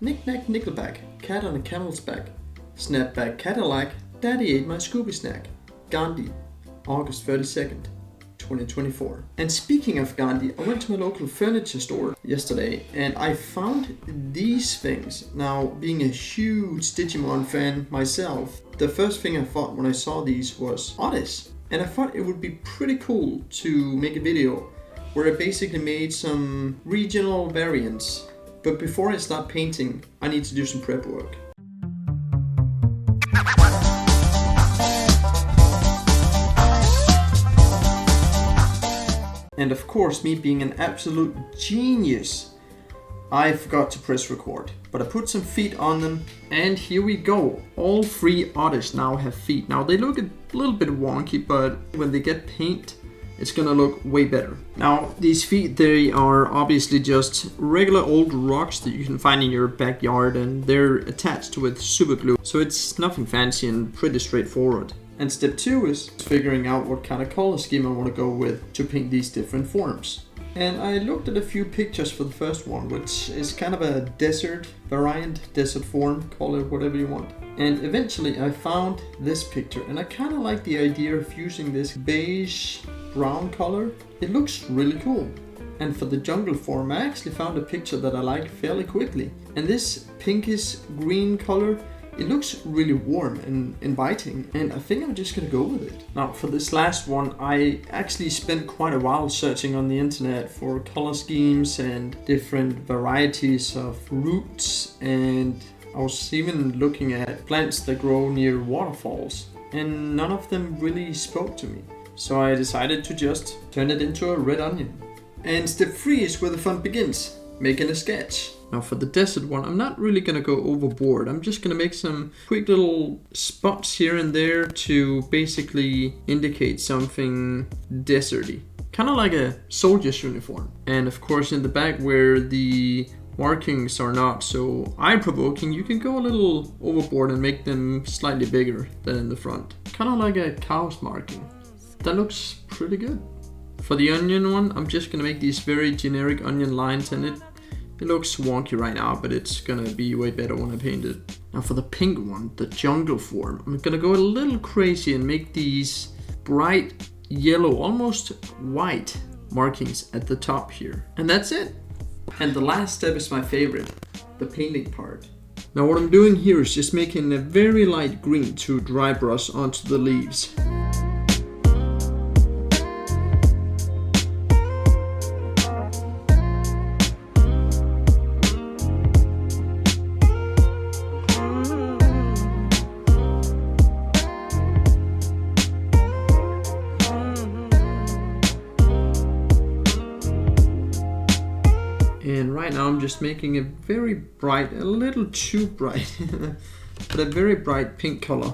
Knick-knack, nickelback, cat on a camel's back. Snapback Cadillac, daddy ate my Scooby snack. Gandhi, August 32nd, 2024. And speaking of Gandhi, I went to my local furniture store yesterday and I found these things. Now, being a huge Digimon fan myself, the first thing I thought when I saw these was Oddish. And I thought it would be pretty cool to make a video where I basically made some regional variants. But before I start painting, I need to do some prep work. And of course, me being an absolute genius, I forgot to press record. But I put some feet on them, and here we go. All three Oddish now have feet. Now they look a little bit wonky, but when they get paint, it's gonna look way better. Now these feet, they are obviously just regular old rocks that you can find in your backyard, and they're attached with super glue. So it's nothing fancy and pretty straightforward. And step 2 is figuring out what kind of color scheme I want to go with to paint these different forms. And I looked at a few pictures for the first one, which is kind of a desert variant, desert form, call it whatever you want. And eventually I found this picture, and I kind of like the idea of using this beige brown color. It looks really cool. And for the jungle form, I actually found a picture that I like fairly quickly. And this pinkish green color, it looks really warm and inviting, and I think I'm just gonna go with it. Now for this last one, I actually spent quite a while searching on the internet for color schemes and different varieties of roots, and I was even looking at plants that grow near waterfalls, and none of them really spoke to me. So I decided to just turn it into a red onion. And step 3 is where the fun begins, making a sketch. Now for the desert one, I'm not really gonna go overboard. I'm just gonna make some quick little spots here and there to basically indicate something deserty. Kind of like a soldier's uniform. And of course in the back where the markings are not so eye-provoking, you can go a little overboard and make them slightly bigger than in the front. Kind of like a cow's marking. That looks pretty good. For the onion one, I'm just gonna make these very generic onion lines, and it looks wonky right now, but it's gonna be way better when I paint it. Now for the pink one, the jungle form, I'm gonna go a little crazy and make these bright yellow, almost white markings at the top here. And that's it. And the last step is my favorite, the painting part. Now what I'm doing here is just making a very light green to dry brush onto the leaves. And right now I'm just making a very bright, a little too bright, but a very bright pink color.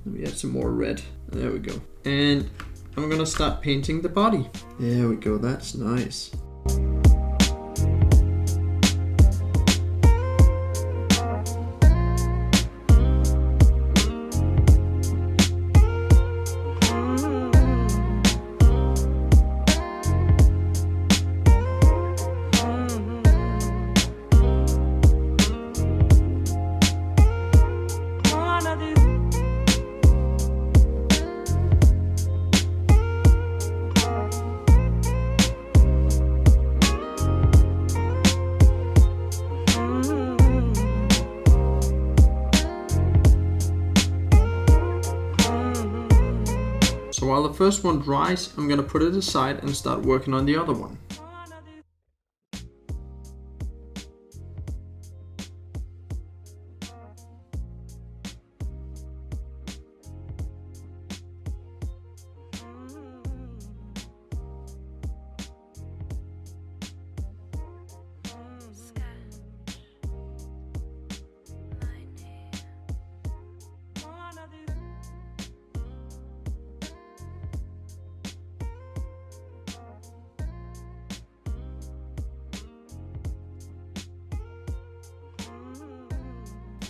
Let me add some more red. There we go. And I'm gonna start painting the body. There we go, that's nice. So while the first one dries, I'm gonna put it aside and start working on the other one.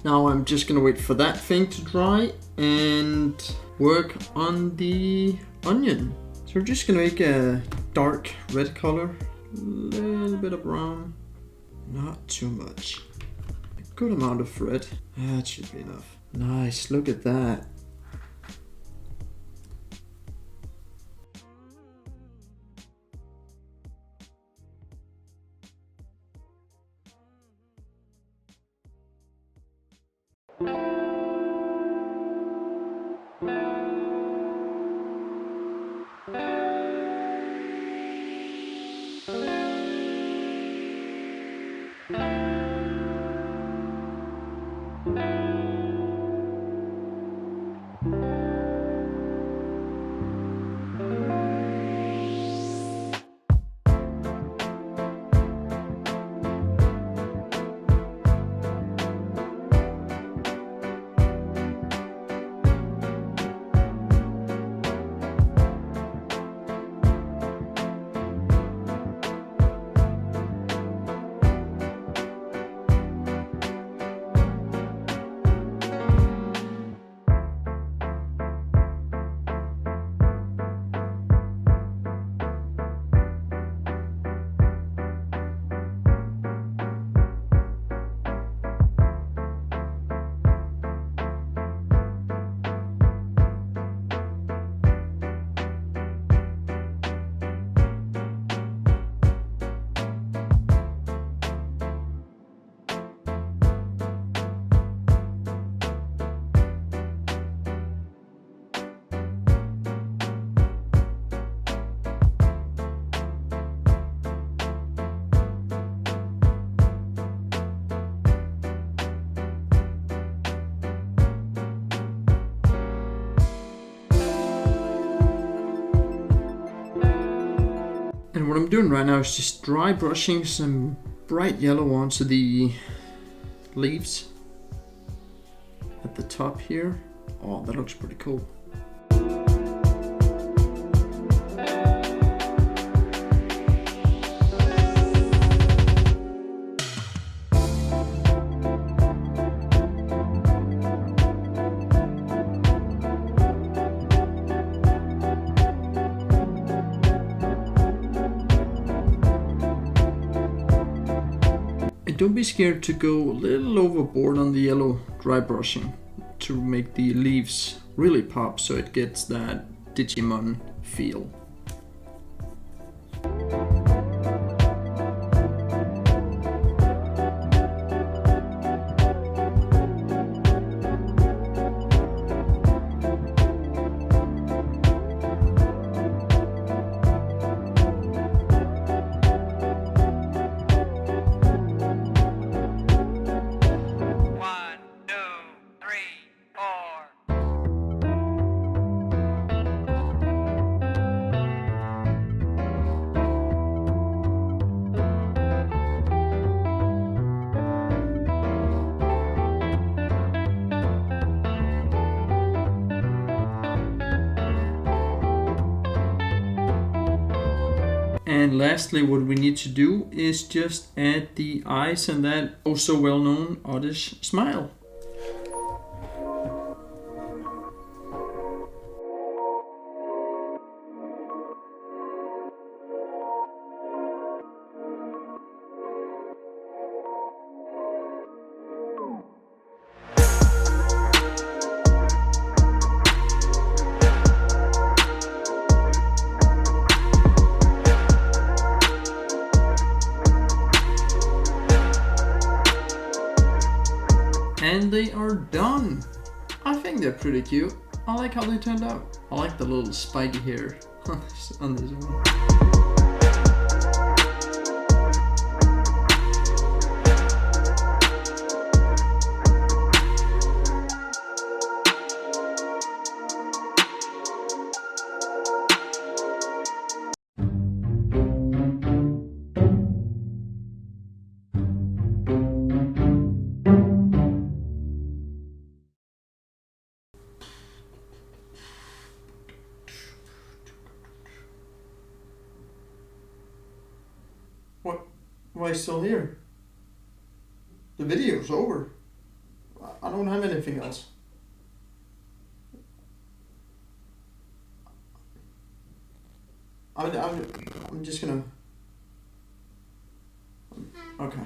Now I'm just gonna wait for that thing to dry and work on the onion. So we're just gonna make a dark red color, a little bit of brown, not too much. Good amount of thread. That should be enough. Nice, look at that. And what I'm doing right now is just dry brushing some bright yellow onto the leaves at the top here. Oh, that looks pretty cool. And don't be scared to go a little overboard on the yellow dry brushing to make the leaves really pop so it gets that Digimon feel. And lastly, what we need to do is just add the eyes and that oh so well known Oddish smile. And they are done. I think they're pretty cute. I like how they turned out. I like the little spiky hair on this one. What? Why still here? The video's over. I don't have anything else. I'm just gonna... Okay.